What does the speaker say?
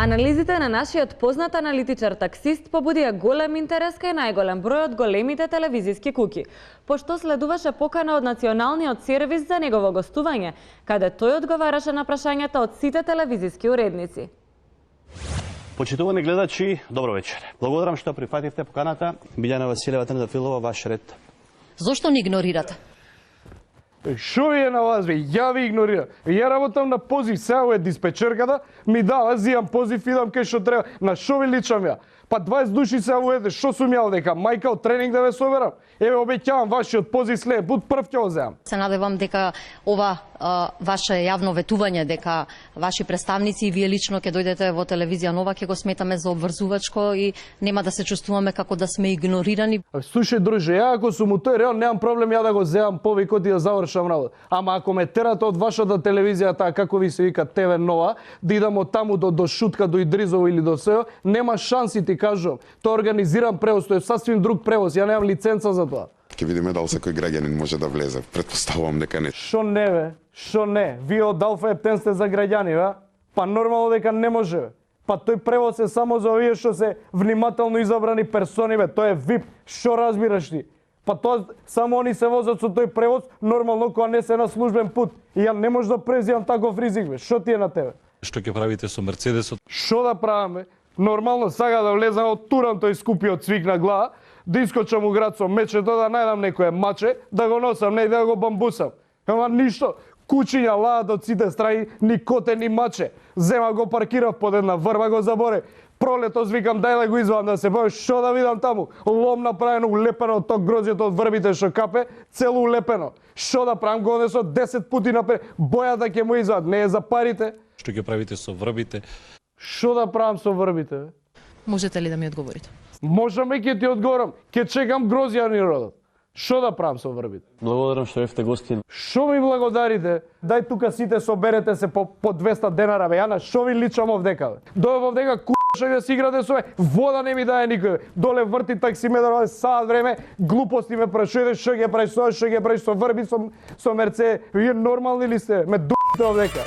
Анализите на нашиот познат аналитичар таксист побудија голем интерес кај најголем број од големите телевизиски куќи, пошто следуваше покана од националниот сервис за негово гостување, каде тој одговараше на прашањата од сите телевизиски уредници. Почитувани гледачи, добро вечер. Благодарам што прифативте поканата. Билјана Василева, Трендафилова, ваш ред. Зошто ни игнорирате? Шо ви е на вас, бе? Ја ви игнорирам. Ја работам на позив, сега е диспечерката, ми дава, зијам позив, идам кај што треба. На шо ви личам ја? Па 20 души се уете, шо сум јал дека мајка од тренинг да ве соберам? Еве обеќавам вашиот позив след, буд прв ќе го земам. Се надевам дека ова ваше јавно ветување, дека ваши представници и вие лично ќе дојдете во телевизија Нова, ќе го сметаме за обврзувачко и нема да се чувствуваме како да сме игнорирани. Слушај, друже, ја ако сум у тој реон, немам проблем ја да го земам повикот и да завршам работа. Ама ако ме терате од вашата телевизија, таа како ви се вика ТВ Нова, да идам од таму до Шутка, до Идризово или до Сео, нема шанси, ти кажувам. Тоа организиран превоз, тоа е сасвим друг превоз, ја немам лиценца за тоа. Ќе видиме дали секој граѓанин може да влезе. Претпоставувам дека не. Шо не, бе? Шо не? Вие од Алфа Ептен сте за граѓани, бе? Па нормално дека не може, бе. Па тој превоз е само за овие што се внимателно изабрани персони, бе. Тој е VIP. Шо разбираш ти? Па тоа само они се возат со тој превоз, нормално кога не се на службен пут. И ја не може да презимам таков ризик, бе. Шо ти е на тебе? Што ќе правите со Мерцедесот? Шо да правам, бе? Нормално сага да влезам од турам тој скупиот цвик на глава, да искочам у град со мечето, да најдам некое маче, да го носам, не да го бамбусам. Ама ништо, кучиња лаат од сите страни, ни коте, ни маче. Зема го паркирав под една врва, го заборе. Пролетос викам дај да го извадам да се бавам, што да видам таму? Лом направено, улепено од ток грозјето од врбите што капе, цело улепено. Што да правам, го однесо 10 пути напред, бојата ќе му извад, не е за парите. Што ќе правите со врбите? Што да правам со врбите, бе? Можете ли да ми одговорите? Можеме, ќе ти одговорам. Ќе чекам грозија ни родот. Шо да правам со врбите? Благодарам што бевте гости. Шо ми благодарите? Дај тука сите соберете се по 200 денара, бе. Ја на шо ви личам овдека, бе? Дојав овдека, што да си играте со ме. Вода не ми даje никој. Доле врти таксиметар, саат време, глупости ме прашувате, што ќе правиш со врби, со Мерце. Вие нормални ли сте? Ме д***те овдека.